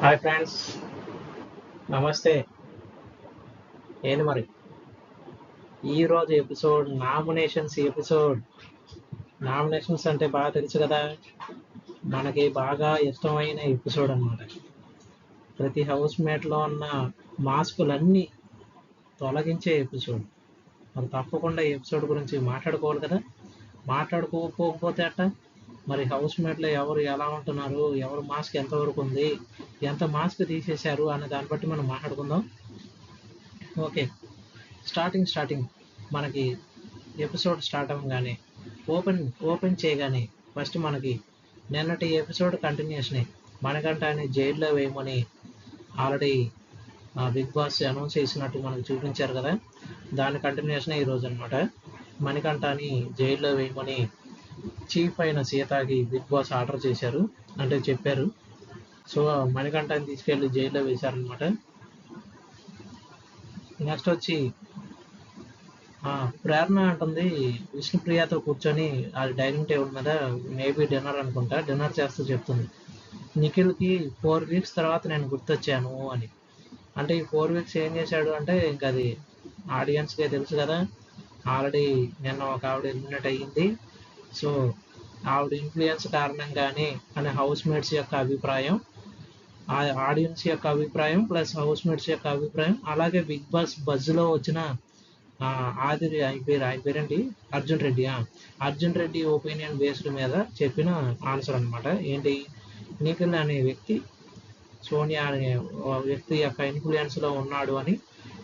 Hi friends, నమస్తే. ఏంది మరి ఈరోజు ఎపిసోడ్ నామినేషన్స్ అంటే బాగా తెలుసు కదా. మనకి బాగా ఇష్టమైన ఎపిసోడ్ అన్నమాట. ప్రతి హౌస్ మేట్లో ఉన్న మాస్కులన్నీ తొలగించే ఎపిసోడ్. మరి తప్పకుండా ఈ ఎపిసోడ్ గురించి మాట్లాడుకోవాలి కదా. మాట్లాడుకోకపోతే అట్ట మరి హౌస్ మేట్లో ఎవరు ఎలా ఉంటున్నారు, ఎవరు మాస్క్ ఎంతవరకు ఉంది, ఎంత మాస్క్ తీసేశారు అనే దాన్ని బట్టి మనం మాట్లాడుకుందాం. ఓకే, స్టార్టింగ్ మనకి ఎపిసోడ్ స్టార్ట్ అవ్వగానే ఓపెన్ చేయగానే ఫస్ట్ మనకి నిన్నటి ఎపిసోడ్ కంటిన్యూషన్ మణికంఠని జైల్లో వేయమని ఆల్రెడీ బిగ్ బాస్ అనౌన్స్ చేసినట్టు మనకు చూపించారు కదా. దాని కంటిన్యూషన్ ఈరోజు అనమాట. మణికంఠని జైల్లో వేయమని చీఫ్ అయిన సీతకి బిగ్ బాస్ ఆర్డర్ చేశారు, అంటే చెప్పారు. సో మణికంఠని తీసుకెళ్లి జైల్లో వేశారనమాట. నెక్స్ట్ వచ్చి ప్రేరణ అంటుంది విష్ణుప్రియతో కూర్చొని అది డైనింగ్ టేబుల్ మీద మేబీ డిన్నర్ చేస్తూ చెప్తుంది, నిఖిల్కి 4 వీక్స్ తర్వాత నేను గుర్తొచ్చాను అని. అంటే ఈ 4 వీక్స్ ఏం చేశాడు అంటే ఇంకా అది ఆడియన్స్కే తెలుసు కదా. ఆల్రెడీ నిన్న ఒక ఆవిడ ఎలిమినేట్ అయ్యింది. సో ఆవిడ ఇన్ఫ్లుయెన్స్ కారణంగానే అనే హౌస్ మేట్స్ యొక్క అభిప్రాయం, ఆడియన్స్ యొక్క అభిప్రాయం ప్లస్ హౌస్ మేట్స్ యొక్క అభిప్రాయం, అలాగే బిగ్ బాస్ బజ్లో వచ్చిన ఆయన పేరేంటి, అర్జున్ రెడ్డి ఒపీనియన్ బేస్డ్ మీద చెప్పిన ఆన్సర్ అనమాట. ఏంటి, నిఖిల్ అనే వ్యక్తి సోనియా అనే వ్యక్తి యొక్క ఇన్ఫ్లుయెన్స్లో ఉన్నాడు అని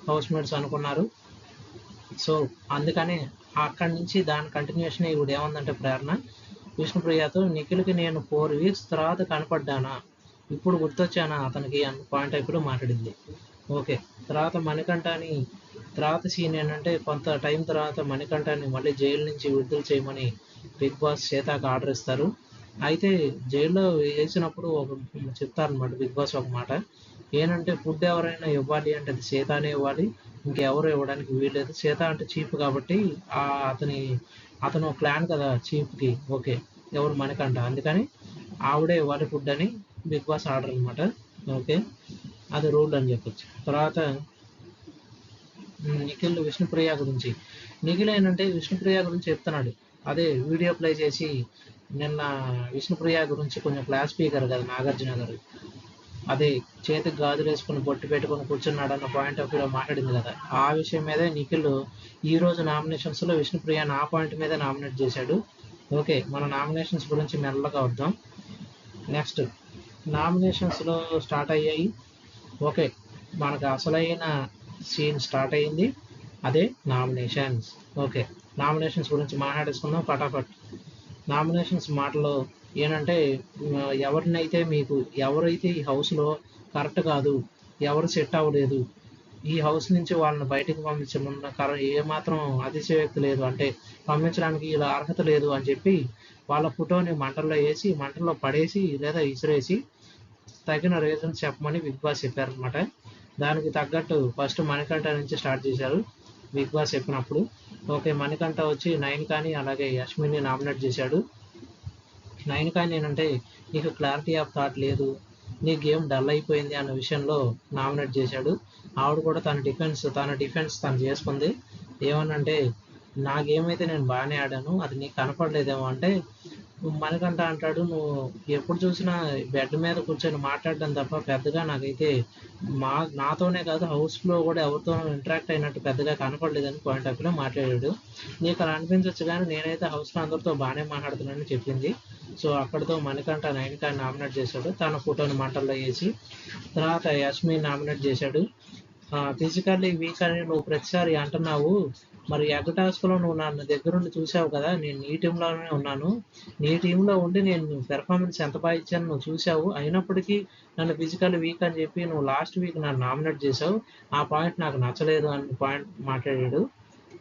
హౌస్ మేట్స్ అనుకున్నారు. సో అందుకని అక్కడి నుంచి దాని కంటిన్యూషన్ ఇప్పుడు ఏముందంటే ప్రేరణ విష్ణుప్రియతో నిఖిల్కి నేను 4 వీక్స్ తర్వాత కనపడ్డానా, ఇప్పుడు గుర్తొచ్చానా అతనికి అన్న పాయింట్ ఇప్పుడు మాట్లాడింది. ఓకే, తర్వాత సీన్ ఏంటంటే కొంత టైం తర్వాత మణికంఠని మళ్ళీ జైలు నుంచి విడుదల చేయమని బిగ్ బాస్ సీతాకి ఆర్డర్ ఇస్తారు. అయితే జైల్లో వేసినప్పుడు చెప్తారనమాట బిగ్ బాస్ ఒక మాట, ఏంటంటే ఫుడ్ ఎవరైనా ఇవ్వాలి అంటే అది సీతానే ఇవ్వాలి, ఇంకెవరు ఇవ్వడానికి వీల్లేదు. సీత అంటే చీఫ్ కాబట్టి అతను ప్లాన్ కదా చీఫ్కి. ఓకే, ఎవరు మణికంఠ, అందుకని ఆవిడే ఇవ్వాలి ఫుడ్ అని బిగ్ బాస్ ఆర్డర్ అనమాట. ఓకే, అది రూల్ అని చెప్పొచ్చు. తర్వాత నిఖిల్ ఏంటంటే విష్ణుప్రియ గురించి చెప్తున్నాడు. అదే వీడియో ప్లే చేసి నిన్న విష్ణుప్రియ గురించి కొంచెం క్లాస్ స్పీకర్ కదా నాగార్జున గారు, అదే చేతికి గాజులు వేసుకుని బొట్టు పెట్టుకుని కూర్చున్నాడు అన్న పాయింట్ ఆఫ్ వ్యూలో మాట్లాడింది కదా. ఆ విషయం మీదే నిఖిల్ ఈ రోజు నామినేషన్స్లో విష్ణుప్రియని ఆ పాయింట్ మీద నామినేట్ చేశాడు. ఓకే, మన నామినేషన్స్ గురించి మెల్లగా వద్దాం. నెక్స్ట్ నామినేషన్స్లో స్టార్ట్ అయ్యాయి. ఓకే, మనకు అసలైన సీన్ స్టార్ట్ అయ్యింది, అదే నామినేషన్స్. ఓకే, నామినేషన్స్ గురించి మాట్లాడేసుకుందాం ఫటాఫట్. నామినేషన్స్ మాటలో ఏంటంటే ఎవరైతే ఈ హౌస్లో కరెక్ట్ కాదు, ఎవరు సెట్ అవ్వలేదు, ఈ హౌస్ నుంచి వాళ్ళని బయటకు పంపించమన్న ఏమాత్రం అతిశయోక్తి లేదు, అంటే పంపించడానికి ఇలా అర్హత లేదు అని చెప్పి వాళ్ళ ఫోటోని మంటల్లో పడేసి లేదా ఇసిరేసి తగిన రీజన్స్ చెప్పమని బిగ్ బాస్ చెప్పారనమాట. దానికి తగ్గట్టు ఫస్ట్ మణికంఠ నుంచి స్టార్ట్ చేశారు బిగ్ బాస్ చెప్పినప్పుడు. ఓకే, మణికంఠ వచ్చి నయనికాని అలాగే యష్మిని నామినేట్ చేశాడు. నయనికాని ఏంటంటే నీకు క్లారిటీ ఆఫ్ థాట్ లేదు, నీ గేమ్ డల్ అయిపోయింది అన్న విషయంలో నామినేట్ చేశాడు. ఆవిడ కూడా తన డిఫెన్స్ తను చేసుకుంది. ఏమనంటే నా గేమ్ అయితే నేను బాగానే ఆడాను, అది నీకు కనపడలేదేమో అంటే మణికంఠ అంటాడు, నువ్వు ఎప్పుడు చూసినా బెడ్ మీద కూర్చొని మాట్లాడడం తప్ప పెద్దగా నాకైతే నాతోనే కాదు హౌస్లో కూడా ఎవరితోనూ ఇంటరాక్ట్ అయినట్టు పెద్దగా కనపడలేదని పాయింట్ ఆఫ్ వ్యూలో మాట్లాడాడు. నీకు అలా అనిపించవచ్చు కానీ నేనైతే హౌస్లో అందరితో బాగానే మాట్లాడుతున్నానని చెప్పింది. సో అక్కడితో మణికంఠ నయనికాని నామినేట్ చేశాడు, తన ఫోటోని మంటల్లో వేసి. తర్వాత యష్మిని నామినేట్ చేశాడు. ఫిజికల్లీ వీక్ అని నువ్వు ప్రతిసారి అంటున్నావు, మరి ఎగ్ టాస్క్లో నువ్వు నన్ను దగ్గరుండి చూసావు కదా, నేను నీ టీంలోనే ఉన్నాను, నీ టీంలో ఉండి నేను పెర్ఫార్మెన్స్ ఎంత బాగా ఇచ్చాను నువ్వు చూసావు, అయినప్పటికీ నన్ను ఫిజికల్ వీక్ అని చెప్పి నువ్వు లాస్ట్ వీక్ నన్ను నామినేట్ చేసావు, ఆ పాయింట్ నాకు నచ్చలేదు అని పాయింట్ మాట్లాడాడు.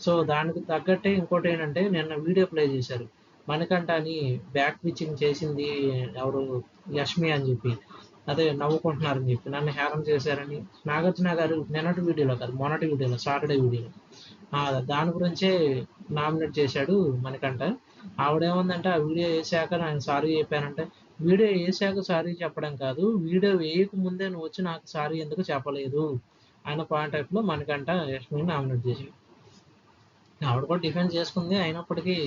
సో దానికి తగ్గట్టే ఇంకోటి ఏంటంటే నిన్న వీడియో ప్లే చేశారు, మణికంఠని బ్యాక్ పిచ్చింగ్ చేసింది ఎవరు, యష్మి అని చెప్పి, అదే నవ్వుకుంటున్నారని చెప్పి నన్ను హేళన చేశారని నాగార్జున గారు నిన్నటి వీడియోలో కాదు మొన్నటి వీడియోలో సాటర్డే వీడియోలో దాని గురించే నామినేట్ చేశాడు మణికంఠ. ఆవిడేముందంటే ఆ వీడియో వేసాక నేను సారీ చెప్పానంటే వీడియో వేసాక సారీ చెప్పడం కాదు, వీడియో వేయక ముందే నువ్వు వచ్చి నాకు సారీ ఎందుకు చెప్పలేదు అన్న పాయింట్ ఆఫ్లో మనకంట యష్మిని నామినేట్ చేశాడు. ఆవిడ కూడా డిఫెండ్ చేసుకుంది, అయినప్పటికీ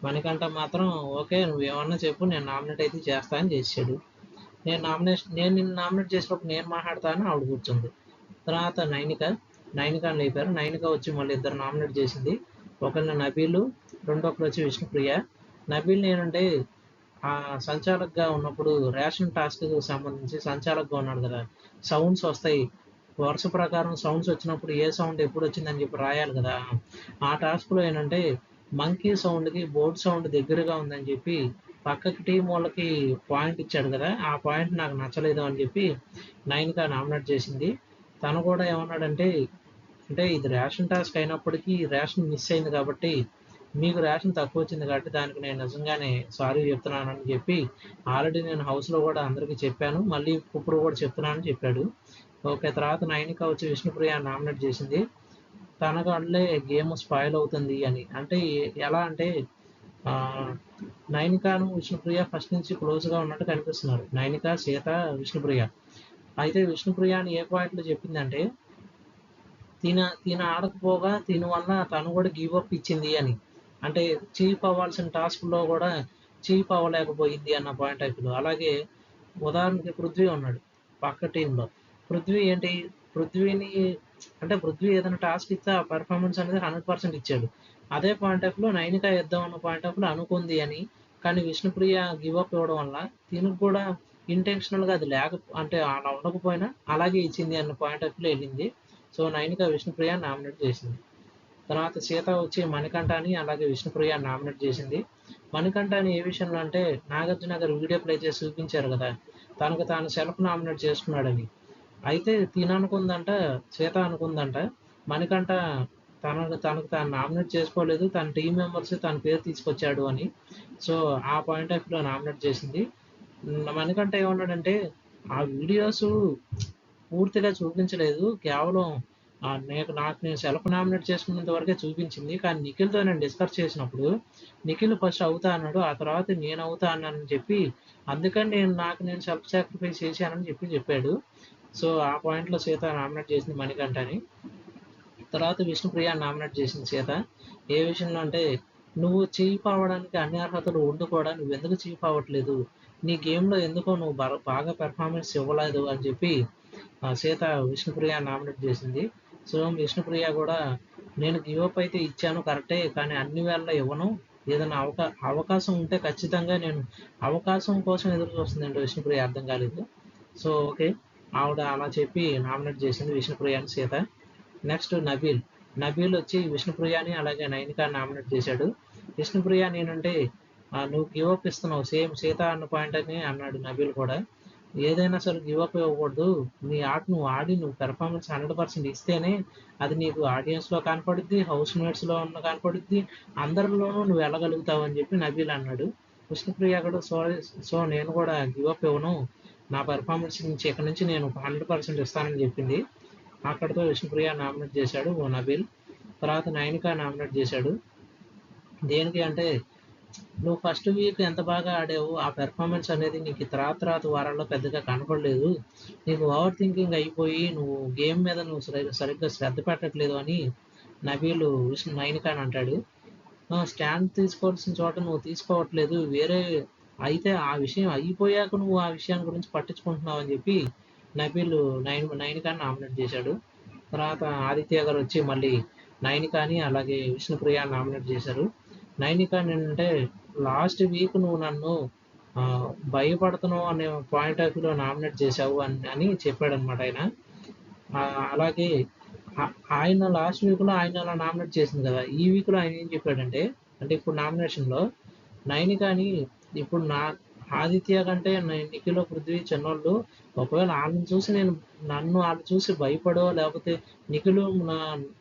మనకంట మాత్రం ఓకే నువ్వేమన్నా చెప్పు నేను నామినేట్ అయితే చేస్తా అని చేసాడు. నేను నిన్ను నామినేట్ చేసినప్పుడు నేను మాట్లాడతాను ఆవిడ కూర్చుంది. తర్వాత నైనికాని లేపారు. నైనిక వచ్చి మళ్ళీ ఇద్దరు నామినేట్ చేసింది. ఒకరిని నబీలు, రెండొకరు వచ్చి విష్ణుప్రియ. నబీల్ ఏంటంటే సంచాలకుగా ఉన్నప్పుడు రేషన్ టాస్క్కి సంబంధించి సంచాలకుగా ఉన్నాడు కదా, సౌండ్స్ వస్తాయి, వరుస ప్రకారం సౌండ్స్ వచ్చినప్పుడు ఏ సౌండ్ ఎప్పుడు వచ్చిందని చెప్పి రాయాలి కదా. ఆ టాస్క్లో ఏంటంటే మంకీ సౌండ్కి బోర్డ్ సౌండ్ దగ్గరగా ఉందని చెప్పి పక్కకి టీం వాళ్ళకి పాయింట్ ఇచ్చాడు కదా, ఆ పాయింట్ నాకు నచ్చలేదు అని చెప్పి నైన్గా నామినేట్ చేసింది. తను కూడా ఏమన్నాడంటే, అంటే ఇది రేషన్ టాస్క్ అయినప్పటికీ రేషన్ మిస్ అయింది కాబట్టి మీకు రేషన్ తక్కువ వచ్చింది కాబట్టి దానికి నేను నిజంగానే సారీ చెప్తున్నానని చెప్పి ఆల్రెడీ నేను హౌస్లో కూడా అందరికీ చెప్పాను, మళ్ళీ ఇప్పుడు కూడా చెప్తున్నానని చెప్పాడు. ఓకే, తర్వాత నైనిక వచ్చి విష్ణుప్రియ నామినేట్ చేసింది. తనకు అట్లే గేమ్ స్పాయిల్ అవుతుంది అని. అంటే ఎలా అంటే నైనికాను విష్ణుప్రియ ఫస్ట్ నుంచి క్లోజ్గా ఉన్నట్టు కనిపిస్తున్నారు, నైనిక, సీత, విష్ణుప్రియ. అయితే విష్ణుప్రియాని ఏ పాయింట్లో చెప్పిందంటే తిన ఆడకపోగా తిన వల్ల తను కూడా గివ్ అప్ ఇచ్చింది అని. అంటే చీప్ అవ్వాల్సిన టాస్క్లో కూడా చీప్ అవ్వలేకపోయింది అన్న పాయింట్ ఆఫ్లో. అలాగే ఉదాహరణకి పృథ్వీ ఉన్నాడు పక్క టీంలో. పృథ్వీని అంటే పృథ్వీ ఏదైనా టాస్క్ ఇస్తే ఆ పెర్ఫార్మెన్స్ అనేది 100% ఇచ్చాడు. అదే పాయింట్ ఆఫ్లో నైనిక ఇద్దాం అన్న పాయింట్ ఆఫ్లో అనుకుంది అని, కానీ విష్ణుప్రియ గివ్ అప్ ఇవ్వడం వల్ల తినకు కూడా ఇంటెన్షనల్గా అది అంటే అలా ఉండకపోయినా అలాగే ఇచ్చింది అన్న పాయింట్ ఆఫ్లో వెళ్ళింది. సో నైనిక విష్ణుప్రియ నామినేట్ చేసింది. తర్వాత సీత వచ్చి మణికంఠని అలాగే విష్ణుప్రియ నామినేట్ చేసింది. మణికంఠని ఏ విషయంలో అంటే నాగార్జున గారు వీడియో ప్లే చేసి చూపించారు కదా, తనకు తాను సెల్ఫ్ నామినేట్ చేసుకున్నాడని. అయితే అనుకుందంట, సీత అనుకుందంట మణికంఠ తనకు తాను నామినేట్ చేసుకోలేదు, తన టీం మెంబర్స్ తన పేరు తీసుకొచ్చాడు అని. సో ఆ పాయింట్ ఆఫ్ వ్యూలో నామినేట్ చేసింది. మణికంఠ ఏమన్నాడంటే ఆ వీడియోస్ పూర్తిగా చూపించలేదు, కేవలం నాకు నేను సెల్ఫ్ నామినేట్ చేసుకున్నంత వరకే చూపించింది, కానీ నిఖిల్తో నేను డిస్కస్ చేసినప్పుడు నిఖిల్ ఫస్ట్ అవుతా అన్నాడు, ఆ తర్వాత నేను అవుతా అన్నానని చెప్పి అందుకని నేను సెల్ఫ్ సాక్రిఫైస్ చేశానని చెప్పాడు. సో ఆ పాయింట్లో సీత నామినేట్ చేసింది మణికంఠని. తర్వాత విష్ణుప్రియ నామినేట్ చేసింది సీత. ఏ విషయంలో అంటే నువ్వు చీప్ అవ్వడానికి అన్ని అర్హతలు ఉండి కూడా నువ్వు ఎందుకు చీప్ అవ్వట్లేదు, నీ గేమ్లో ఎందుకో నువ్వు బాగా పెర్ఫార్మెన్స్ ఇవ్వలేదు అని చెప్పి సీత విష్ణుప్రియ నామినేట్ చేసింది. సో విష్ణుప్రియ కూడా నేను గివప్ అయితే ఇచ్చాను కరెక్టే, కానీ అన్ని వేళ ఇవ్వను, ఏదైనా అవకాశం ఉంటే ఖచ్చితంగా నేను అవకాశం కోసం ఎదురు చూస్తుందంటే విష్ణుప్రియ అర్థం కాలేదు. సో ఓకే, ఆవిడ అలా చెప్పి నామినేట్ చేసింది విష్ణుప్రియాని సీత. నెక్స్ట్ నబీల్ వచ్చి విష్ణుప్రియాని అలాగే నైనికాని నామినేట్ చేశాడు. విష్ణుప్రియ నేనంటే నువ్వు గివప్ ఇస్తున్నావు సేమ్ సీత అన్న పాయింట్ అని అన్నాడు నబీల్ కూడా. ఏదైనా సరే గివప్ ఇవ్వకూడదు, నీ ఆట నువ్వు ఆడి నువ్వు పెర్ఫార్మెన్స్ 100% ఇస్తేనే అది నీకు ఆడియన్స్లో కనపడుద్ది, హౌస్ మేట్స్లో కనపడుద్ది, అందరిలోనూ నువ్వు వెళ్ళగలుగుతావు అని చెప్పి నబీల్ అన్నాడు. విష్ణుప్రియ కూడా సో నేను కూడా గివప్ ఇవ్వను, నా పెర్ఫార్మెన్స్ నుంచి ఇక్కడ నుంచి నేను 100% ఇస్తానని చెప్పింది. అక్కడితో విష్ణుప్రియ నామినేట్ చేశాడు నబీల్. తర్వాత నైనిక నామినేట్ చేశాడు. దేనికి అంటే నువ్వు ఫస్ట్ వీక్ ఎంత బాగా ఆడావు, ఆ పెర్ఫార్మెన్స్ అనేది నీకు తర్వాత వారాల్లో పెద్దగా కనపడలేదు, నీకు ఓవర్ థింకింగ్ అయిపోయి నువ్వు గేమ్ మీద నువ్వు సరిగ్గా శ్రద్ధ పెట్టట్లేదు అని నబీలు నైనికాని అంటాడు. స్టాండ్ తీసుకోవాల్సిన చోట నువ్వు తీసుకోవట్లేదు, వేరే అయితే ఆ విషయం అయిపోయాక నువ్వు ఆ విషయాన్ని గురించి పట్టించుకుంటున్నావు అని చెప్పి నబీలు నైనికాని నామినేట్ చేశాడు. తర్వాత ఆదిత్య గారు వచ్చి మళ్ళీ నైనికాని అలాగే విష్ణుప్రియ నామినేట్ చేశారు. నైనిక ఏంటంటే లాస్ట్ వీక్ నువ్వు నన్ను భయపడుతున్నావు అనే పాయింట్ ఆఫ్ వ్యూలో నామినేట్ చేశావు అని చెప్పాడనమాట ఆయన. అలాగే ఆయన లాస్ట్ వీక్లో ఆయన అలా నామినేట్ చేసింది కదా, ఈ వీక్లో ఆయన ఏం చెప్పాడంటే అంటే ఇప్పుడు నామినేషన్లో నైనికాని ఇప్పుడు ఆదిత్య కంటే నిఖిల్, పృథ్వీ చిన్నోళ్ళు, ఒకవేళ నన్ను వాళ్ళు చూసి భయపడో లేకపోతే నిఖిల్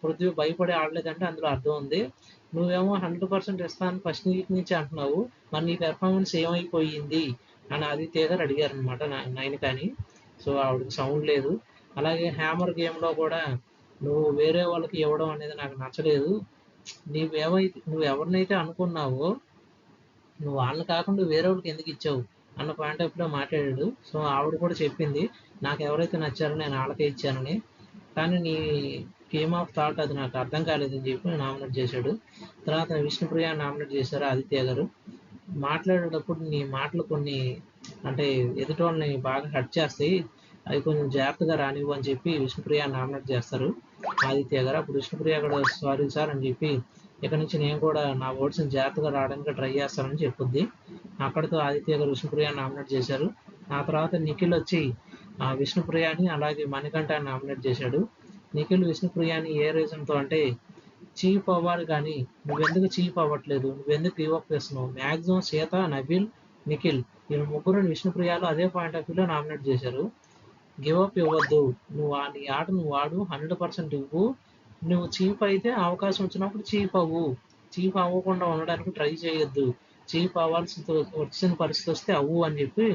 పృథ్వీ భయపడి ఆడలేదంటే అందులో అర్థం ఉంది. నువ్వేమో 100% ఇస్తాను ఫస్ట్ వీక్ నుంచి అంటున్నావు, మరి నీ పెర్ఫార్మెన్స్ ఏమైపోయింది అని ఆదిత్య గారు అడిగారు అనమాట నైనికాని. సో ఆవిడకి సౌండ్ లేదు. అలాగే హ్యామర్ గేమ్లో కూడా నువ్వు వేరే వాళ్ళకి ఇవ్వడం అనేది నాకు నచ్చలేదు, నువ్వు ఎవరినైతే అనుకున్నావో నువ్వు వాళ్ళని కాకుండా వేరే వాళ్ళకి ఎందుకు ఇచ్చావు అన్న పాయింట్ ఆఫ్ లో మాట్లాడాడు. సో ఆవిడ కూడా చెప్పింది నాకు ఎవరైతే నచ్చారో నేను వాళ్ళకే ఇచ్చానని. కానీ నీ గేమ్ ఆఫ్ థాట్ అది నాకు అర్థం కాలేదని చెప్పి నామినేట్ చేశాడు. తర్వాత విష్ణుప్రియ నామినేట్ చేశారు ఆదిత్య గారు. మాట్లాడేటప్పుడు నీ మాటలు కొన్ని అంటే ఎదుటి వాళ్ళని బాగా హర్ట్ చేస్తాయి, అవి కొంచెం జాగ్రత్తగా రానివ్వు అని చెప్పి విష్ణుప్రియ నామినేట్ చేస్తారు ఆదిత్య గారు. అప్పుడు విష్ణుప్రియ కూడా సారీ సార్ అని చెప్పి ఇక నుంచి నేను కూడా నా వర్డ్స్ని జాగ్రత్తగా రావడానికి ట్రై చేస్తానని చెప్పుద్ది. అక్కడితో ఆదిత్య గారు విష్ణుప్రియ నామినేట్ చేశారు. ఆ తర్వాత నిఖిల్ వచ్చి విష్ణుప్రియని అలాగే మణికంఠ నామినేట్ చేశాడు. నిఖిల్ విష్ణుప్రియని ఏ రీజన్తో అంటే చీఫ్ అవ్వాలి కానీ నువ్వెందుకు చీఫ్ అవ్వట్లేదు, నువ్వెందుకు గివ్ అప్ చేస్తున్నావు. మ్యాక్సిమం సీత, నబీల్, నిఖిల్ ఈ ముగ్గురు విష్ణుప్రియాలు అదే పాయింట్ ఆఫ్ వ్యూలో నామినేట్ చేశారు. గివ్ అప్ ఇవ్వద్దు, నువ్వు నీ ఆట నువ్వు ఆడు, 100% ఇవ్వు. నువ్వు చీఫ్ అయితే అవకాశం వచ్చినప్పుడు చీఫ్ అవ్వు, చీఫ్ అవ్వకుండా ఉండడానికి ట్రై చేయొద్దు, చీఫ్ అవ్వాల్సి వచ్చిన పరిస్థితి వస్తే అవ్వు అని చెప్పి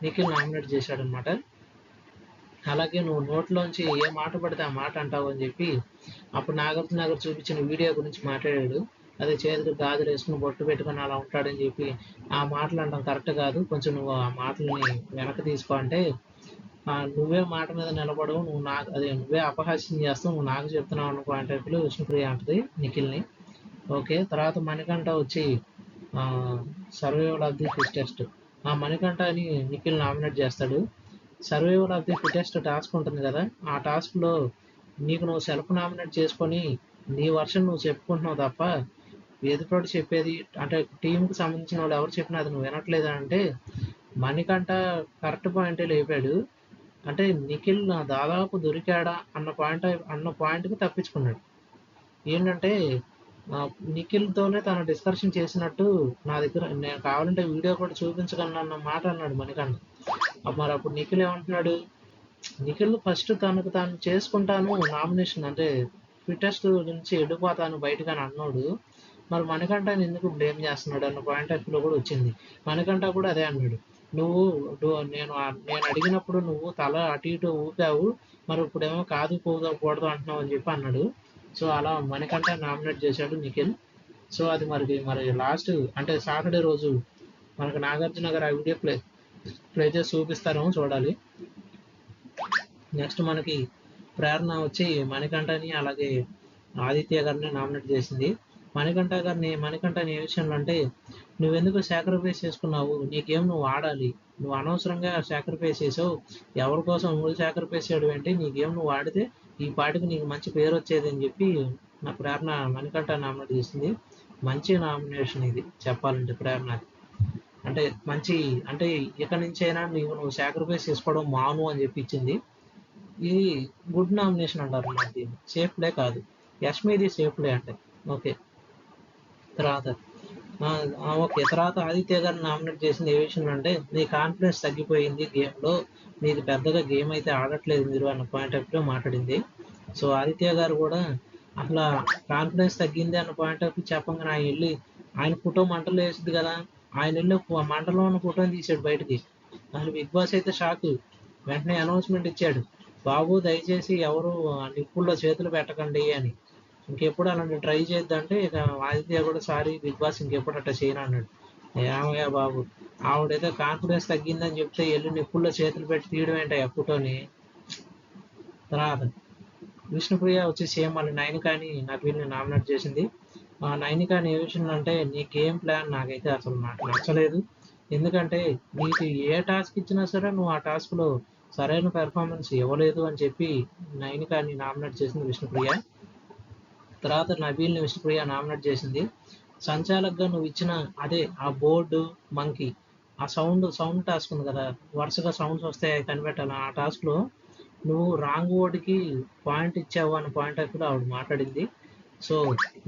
నిఖిల్ నామినేట్ చేశాడనమాట. అలాగే నువ్వు నోట్లోంచి ఏ మాట పడితే ఆ మాట అంటావు అని చెప్పి అప్పుడు నాగార్జున గారు చూపించిన వీడియో గురించి మాట్లాడాడు. అదే చేతికి గాజులు వేసుకుని బొట్టు పెట్టుకుని అలా ఉంటాడని చెప్పి ఆ మాటలు అనడం కరెక్ట్ కాదు, కొంచెం నువ్వు ఆ మాటలని వెనక్కి తీసుకో అంటే నువ్వే మాట మీద నిలబడవు, నువ్వు నాకు అదే నువ్వే అపహాస్యం చేస్తావు, నువ్వు నాకు చెప్తున్నావు అన్న పాయింట్ ఆఫ్ వ్యూలో విష్ణుప్రియ అంటది నిఖిల్ని. ఓకే, తర్వాత మణికంఠ వచ్చి సర్వైవల్ ఆఫ్ ది ఫిటెస్ట్. ఆ మణికంఠ అని నిఖిల్ నామినేట్ చేస్తాడు. Survival of the fittest task ఉంటుంది కదా, ఆ టాస్క్లో నీకు నువ్వు సెల్ఫ్ నామినేట్ చేసుకొని నీ వర్షన్ నువ్వు చెప్పుకుంటున్నావు తప్ప ఎదుటోడు చెప్పేది అంటే టీంకి సంబంధించిన వాళ్ళు ఎవరు చెప్పినా అది నువ్వు వినట్లేదు అంటే మణికంఠ కరెక్ట్ పాయింటే లేపాడు. అంటే నిఖిల్ దాదాపు దొరికాడా అన్న పాయింట్కి తప్పించుకున్నాడు. ఏంటంటే నిఖిల్తోనే తన డిస్కషన్ చేసినట్టు నా దగ్గర నేను కావాలంటే వీడియో కూడా చూపించగలను అన్న మాట అన్నాడు మణికంఠ. మరి అప్పుడు నిఖిల్ ఏమంటున్నాడు, నిఖిల్ ఫస్ట్ తనకు తాను చేసుకుంటాను నామినేషన్ అంటే ఫిటెస్ట్ నుంచి వెళ్ళిపోతాను బయటకు అని అన్నాడు. మరి మణికంఠని ఎందుకు బ్లేమ్ చేస్తున్నాడు అన్న పాయింట్ ఆఫ్ వ్యూలో కూడా వచ్చింది. మణికంఠ కూడా అదే అన్నాడు, నువ్వు నేను అడిగినప్పుడు నువ్వు తల అటు ఇటు ఊపావు, మరి ఇప్పుడేమో కాదు కూడదు అంటున్నావు అని చెప్పి అన్నాడు. సో అలా మణికంఠ నామినేట్ చేశాడు నిఖిల్. సో అది మరి లాస్ట్ అంటే సాటర్డే రోజు మనకు నాగార్జున గారు ఆ వీడియో ప్లే చేసి చూపిస్తారేమో చూడాలి. నెక్స్ట్ మనకి ప్రేరణ వచ్చి మణికంఠని అలాగే ఆదిత్య గారిని నామినేట్ చేసింది. మణికంఠని ఏ విషయంలో అంటే నువ్వెందుకు సాక్రిఫైస్ చేసుకున్నావు, నీ గేమ్ నువ్వు ఆడాలి, నువ్వు అనవసరంగా సాక్రిఫైస్ చేసావు, ఎవరి కోసం నువ్వు సాక్రిఫైస్ చేయడం ఏంటి, నీ గేమ్ నువ్వు ఆడితే ఈ పాటికి నీకు మంచి పేరు వచ్చేది అని చెప్పి నా ప్రేరణ మణికంఠ నామినేట్ చేసింది. మంచి నామినేషన్ ఇది చెప్పాలంటే ప్రేరణ అంటే మంచి అంటే ఇక నుంచైనా నువ్వు సాక్రిఫైస్ చేసుకోవడం మాను అని చెప్పి ఇచ్చింది. ఇది గుడ్ నామినేషన్ అంటారు అన్నమాట, దీన్ని సేఫ్ ప్లే కాదు. యష్మిది సేఫ్ ప్లే అంటే ఓకే. తర్వాత ఆదిత్య గారిని నామినేట్ చేసింది ఏ విషయం అంటే నీ కాన్ఫిడెన్స్ తగ్గిపోయింది గేమ్లో, నీది పెద్దగా గేమ్ అయితే ఆడట్లేదు మీరు అన్న పాయింట్ ఆఫ్ వ్యూ మాట్లాడింది. సో ఆదిత్య గారు కూడా అసలు కాన్ఫిడెన్స్ తగ్గింది అన్న పాయింట్ ఆఫ్ వ్యూ చెప్పంగానే ఆయన వెళ్ళి ఆయన ఫోటో మంటలు వేసింది కదా, ఆయన వెళ్ళి మంటలో ఉన్న ఫోటోని తీసాడు బయటికి. అసలు బిగ్ బాస్ అయితే షాక్, వెంటనే అనౌన్స్మెంట్ ఇచ్చాడు, బాబు దయచేసి ఎవరు నిప్పుల్లో చేతులు పెట్టకండి అని, ఇంకెప్పుడు అలాంటి ట్రై చేద్దంటే ఇక ఆదిత్య కూడా సారీ బిగ్ బాస్ ఇంకెప్పుడు అట్లా చేయను అన్నాడు. ఏమయ్యా బాబు, ఆవిడైతే కాన్ఫిడెన్స్ తగ్గిందని చెప్తే వెళ్ళి నిప్పుల్లో చేతులు పెట్టి తీయడం ఏంటయ్యా ఫోటోని. తర్వాత విష్ణుప్రియ వచ్చి సేమ్ మళ్ళీ నైనికాని నబీల్ని నామినేట్ చేసింది. నైనికాని ఏ విషయం అంటే నీ గేమ్ ప్లాన్ నాకైతే అసలు నాకు నచ్చలేదు, ఎందుకంటే నీకు ఏ టాస్క్ ఇచ్చినా సరే నువ్వు ఆ టాస్క్లో సరైన పెర్ఫార్మెన్స్ ఇవ్వలేదు అని చెప్పి నైనికాని నామినేట్ చేసింది విష్ణుప్రియ. తర్వాత నబీల్ని విష్ణుప్రియ నామినేట్ చేసింది. సంచాలకుగా నువ్వు ఇచ్చిన అదే ఆ బోర్డు మంకీ ఆ సౌండ్ టాస్క్ ఉంది కదా, వరుసగా సౌండ్స్ వస్తాయి కనిపెట్టాలి, ఆ టాస్క్లో నువ్వు రాంగ్ వర్డ్కి పాయింట్ ఇచ్చావు అన్న పాయింట్ ఆఫ్ వ్యూలో ఆవిడ మాట్లాడింది. సో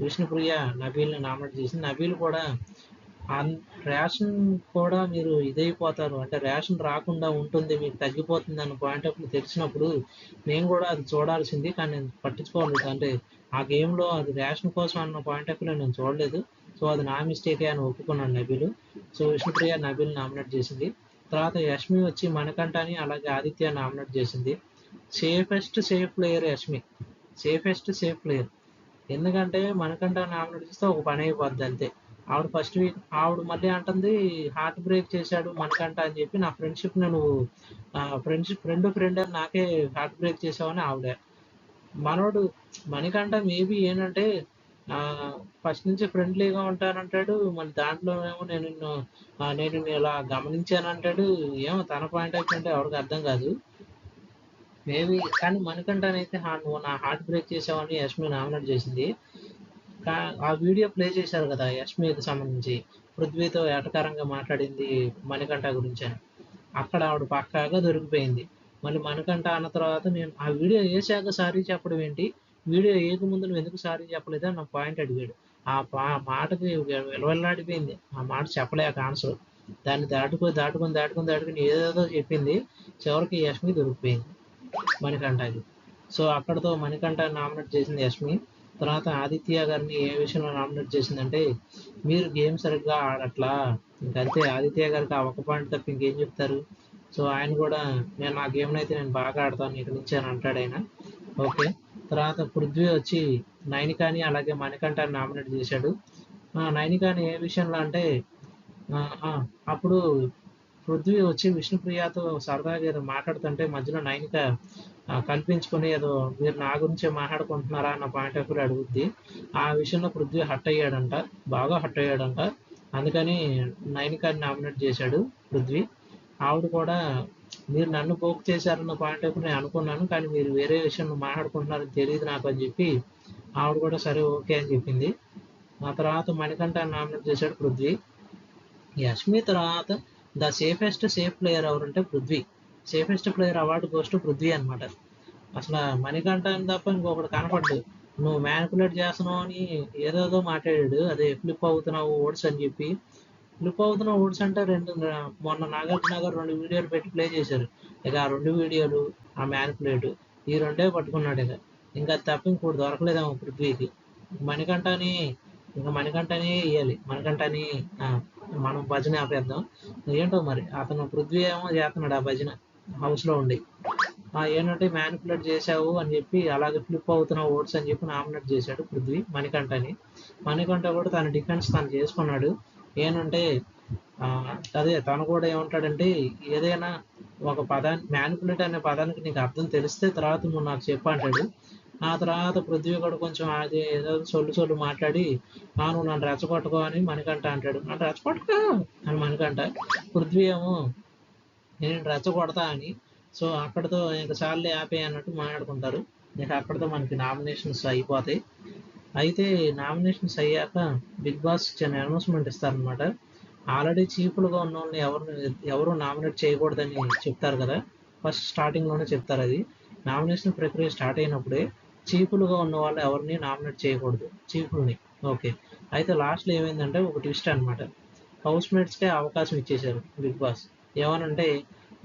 విష్ణుప్రియ నబీల్ని నామినేట్ చేసింది. నబీల్ కూడా రేషన్ కూడా మీరు ఇదైపోతారు అంటే రేషన్ రాకుండా ఉంటుంది మీకు తగ్గిపోతుంది అన్న పాయింట్ ఆఫ్ వ్యూ తెలిసినప్పుడు నేను కూడా అది చూడాల్సింది, కానీ నేను పట్టించుకోలేదు అంటే ఆ గేమ్లో అది రేషన్ కోసం అన్న పాయింట్ ఆఫ్ వ్యూలో నేను చూడలేదు. సో అది నా మిస్టేకే అని ఒప్పుకున్నాను నబీల్. సో విష్ణుప్రియ నబీల్ నామినేట్ చేసింది. తర్వాత యష్మి వచ్చి మణికంఠని అలాగే ఆదిత్య నామినేట్ చేసింది. Safe player Yashmi, safe player. ఎందుకంటే మణికంఠ నామినేట్ చేస్తే ఒక పని అయిపోద్ది అంతే, ఆవిడ ఫస్ట్ వీక్ ఆవిడ మళ్ళీ అంటుంది హార్ట్ బ్రేక్ చేశాడు మనకంట అని చెప్పి, నా ఫ్రెండ్షిప్ నువ్వు ఫ్రెండ్ అని నాకే హార్ట్ బ్రేక్ చేసావని ఆవిడ. మనోడు మణికంఠ మేబీ ఏంటంటే ఫస్ట్ నుంచి ఫ్రెండ్లీగా ఉంటానంటాడు, మళ్ళీ దాంట్లోనేమో నేను నిన్ను ఇలా గమనించానంటాడు. ఏమో తన పాయింట్ ఆఫ్ అంటే ఎవరికి అర్థం కాదు మేబీ. కానీ మణికంఠనైతే నువ్వు నా హార్ట్ బ్రేక్ చేసావని యష్మి నామినేట్ చేసింది. ఆ వీడియో ప్లే చేశారు కదా యష్మికి సంబంధించి, పృథ్వీతో ఎటకారంగా మాట్లాడింది మణికంఠ గురించి అని, అక్కడ ఆవిడ పక్కాగా దొరికిపోయింది. మళ్ళీ మణికంఠ అన్న తర్వాత నేను ఆ వీడియో వేసాక సారీ చెప్పడం ఏంటి, వీడియో వేయక ముందు నువ్వు ఎందుకు సారీ చెప్పలేదు అని నా పాయింట్ అడిగాడు. ఆ మాటకి విలవిల్లాడిపోయింది, ఆ మాట చెప్పలేక ఆన్సర్. దాన్ని దాటుకొని ఏదేదో చెప్పింది. చివరికి యష్మి దొరికిపోయింది మణికంఠకి. సో అక్కడతో మణికంఠ నామినేట్ చేసింది యష్మి. తర్వాత ఆదిత్య గారిని ఏ విషయంలో నామినేట్ చేసిందంటే, మీరు గేమ్ సరిగ్గా ఆడట్లా, ఇంకంతే. ఆదిత్య గారికి ఆ ఒక పాయింట్ తప్ప ఇంకేం చెప్తారు. సో ఆయన కూడా నేను నా గేమ్ని అయితే నేను బాగా ఆడతాను ఇక్కడి నుంచి అని అంటాడు ఆయన. ఓకే. తర్వాత పృథ్వీ వచ్చి నైనికాని అలాగే మణికంఠని నామినేట్ చేశాడు. నైనికాని ఏ విషయంలో అంటే అప్పుడు పృథ్వీ వచ్చి విష్ణుప్రియతో సరదాగా ఏదో మాట్లాడుతుంటే మధ్యలో నైనిక కల్పించుకొని ఏదో మీరు నా గురించే మాట్లాడుకుంటున్నారా అన్న పాయింట్ ఆఫ్ వ్యూ అడుగుద్ది. ఆ విషయంలో పృథ్వీ హట్ అయ్యాడంట, బాగా హట్ అయ్యాడంట. అందుకని నైనికాని నామినేట్ చేశాడు పృథ్వీ. ఆవిడ కూడా మీరు నన్ను పోక్ చేశారన్న పాయింట్ ఆఫ్ నేను అనుకున్నాను, కానీ మీరు వేరే విషయంలో మాట్లాడుకుంటున్నారని తెలియదు నాకు అని చెప్పి ఆవిడ కూడా సరే ఓకే అని చెప్పింది. ఆ తర్వాత మణికంఠ నామినేట్ చేశాడు పృథ్వీ. యష్మి తర్వాత ద సేఫ్ ప్లేయర్ ఎవరంటే Prithvi. Safest player award goes to Prithvi అనమాట. అసలు మణికంఠ తప్ప ఇంకొకటి కనపడ్డు. నువ్వు మ్యానిపులేట్ చేస్తున్నావు అని ఏదేదో మాట్లాడాడు. అదే ఫ్లిప్ అవుతున్నావు ఓట్స్ అని చెప్పి. ఫ్లిప్ అవుతున్న ఓట్స్ అంటే మొన్న నాగార్జున గారు 2 వీడియోలు పెట్టి ప్లే చేశారు. ఇక ఆ 2 వీడియోలు, ఆ మ్యానిపులేట్, ఈ 2 పట్టుకున్నాడు. ఇంకా తప్ప ఇంకోటి దొరకలేదేమో పృథ్వీకి. మణికంఠని ఇవ్వాలి. మణికంఠని మనం భజన ఆపేద్దాం. ఏంటో మరి అతను పృథ్వీ ఏమో చేస్తున్నాడు ఆ భజన హౌస్లో ఉండి. ఏంటంటే మ్యానిపులేట్ చేశావు అని చెప్పి, అలాగే ఫ్లిప్ అవుతున్న ఓట్స్ అని చెప్పి నామినేట్ చేశాడు పృథ్వీ మణికంఠని. మణికంఠ కూడా తన డిఫెన్స్ తను చేసుకున్నాడు. ఏంటంటే అదే తను కూడా ఏమంటాడంటే, ఏదైనా ఒక పదాన్ని మ్యానిపులేట్ అనే పదానికి నీకు అర్థం తెలిస్తే తర్వాత నువ్వు నాకు చెప్పు అంటాడు. ఆ తర్వాత పృథ్వీ కూడా కొంచెం అది ఏదో సొల్లు మాట్లాడి నువ్వు నన్ను రెచ్చగొట్టుకో అని మణికంఠ అంటాడు. నన్ను రెచ్చగొట్టుకో అని మణికంఠ. పృథ్వీ ఏమో నేను రెచ్చగొడతా అని. సో అక్కడితో ఇంకా చాలే ఆపే అన్నట్టు మాట్లాడుకుంటారు. ఇక అక్కడితో మనకి నామినేషన్స్ అయిపోతాయి. అయితే నామినేషన్స్ అయ్యాక బిగ్ బాస్ చిన్న అనౌన్స్మెంట్ ఇస్తారనమాట. ఆల్రెడీ చీఫ్లుగా ఉన్న వాళ్ళని ఎవరు నామినేట్ చేయకూడదని చెప్తారు కదా, ఫస్ట్ స్టార్టింగ్లోనే చెప్తారు. అది నామినేషన్ ప్రక్రియ స్టార్ట్ అయినప్పుడే చీఫ్లుగా ఉన్న వాళ్ళు ఎవరిని నామినేట్ చేయకూడదు, చీఫ్లని. ఓకే. అయితే లాస్ట్లో ఏమైందంటే ఒక ట్విస్ట్ అనమాట. హౌస్ మేట్స్కే అవకాశం ఇచ్చేశారు బిగ్ బాస్. ఏమనంటే,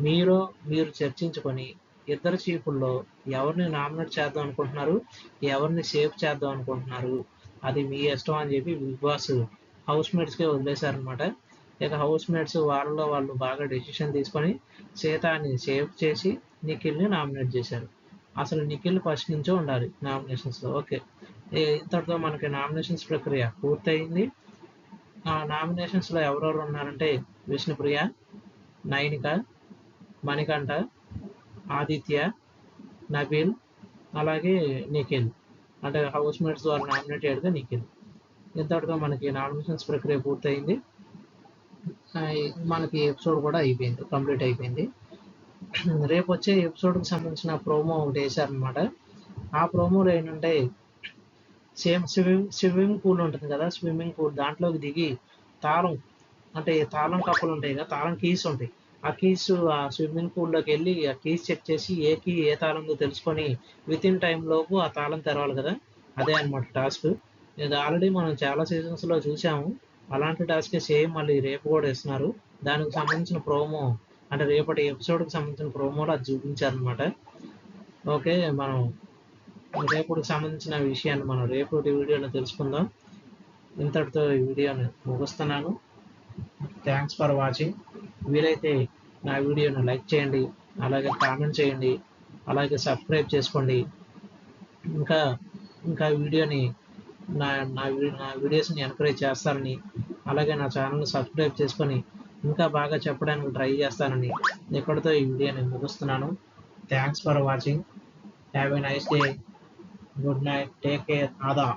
మీరు చర్చించుకొని ఇద్దరు చీఫుల్లో ఎవరిని నామినేట్ చేద్దాం అనుకుంటున్నారు, ఎవరిని సేఫ్ చేద్దాం అనుకుంటున్నారు, అది మీ ఇష్టం అని చెప్పి బిగ్ బాస్ హౌస్ మేట్స్కే వదిలేశారనమాట. ఇక హౌస్ మేట్స్ వాళ్ళలో వాళ్ళు బాగా డెసిషన్ తీసుకొని సీతాని సేఫ్ చేసి నిఖిల్ని నామినేట్ చేశారు. అసలు నిఖిల్ ఫస్ట్ నుంచో ఉండాలి నామినేషన్స్లో. ఓకే. ఇంతటితో మనకి నామినేషన్స్ ప్రక్రియ పూర్తయింది. ఆ నామినేషన్స్లో ఎవరెవరు ఉన్నారంటే విష్ణుప్రియ, నైనిక, మణికంఠ, ఆదిత్య, నబీల్, అలాగే నిఖిల్. అంటే హౌస్ మేట్స్ ద్వారా నామినేట్ అయ్యాడుగా నిఖిల్. ఇంతటితో మనకి నామినేషన్స్ ప్రక్రియ పూర్తయింది. మనకి ఎపిసోడ్ కూడా అయిపోయింది, కంప్లీట్ అయిపోయింది. రేపు వచ్చే ఎపిసోడ్కి సంబంధించిన ప్రోమో ఒకటి వేశారనమాట. ఆ ప్రోమోలో ఏంటంటే, సేమ్ స్విమ్మింగ్ పూల్ ఉంటుంది కదా, స్విమ్మింగ్ పూల్ దాంట్లోకి దిగి తాళం కప్పులు ఉంటాయి కదా, తాళం కీస్ ఉంటాయి. ఆ కీస్ ఆ స్విమ్మింగ్ పూల్లోకి వెళ్ళి ఆ కీస్ చెక్ చేసి ఏ కీ ఏ తాళంతో తెలుసుకొని విత్ ఇన్ టైంలోపు ఆ తాళం తెరవాలి కదా, అదే అనమాట టాస్క్. ఇది ఆల్రెడీ మనం చాలా సీజన్స్లో చూసాము. అలాంటి టాస్కే సేమ్ మళ్ళీ రేపు కూడా ఇస్తున్నారు. దానికి సంబంధించిన ప్రోమో అంటే రేపటి ఎపిసోడ్కి సంబంధించిన ప్రోమోలో అది చూపించారనమాట. ఓకే. మనం రేపటికి సంబంధించిన విషయాన్ని మనం రేపటి వీడియోలో తెలుసుకుందాం. ఇంతటితో ఈ వీడియోని ముగిస్తున్నాను. Thanks for watching. వీలైతే నా వీడియోని లైక్ చేయండి, అలాగే కామెంట్ చేయండి, అలాగే సబ్స్క్రైబ్ చేసుకోండి. ఇంకా వీడియోని నా వీడియోస్ని ఎంకరేజ్ చేస్తారని అలాగే నా ఛానల్ని సబ్స్క్రైబ్ చేసుకొని ఇంకా బాగా చెప్పడానికి ట్రై చేస్తానని ఇక్కడితో ఈ వీడియోని ముగిస్తున్నాను. Thanks for watching. Have a nice day. Good night. Take care. ఆదా.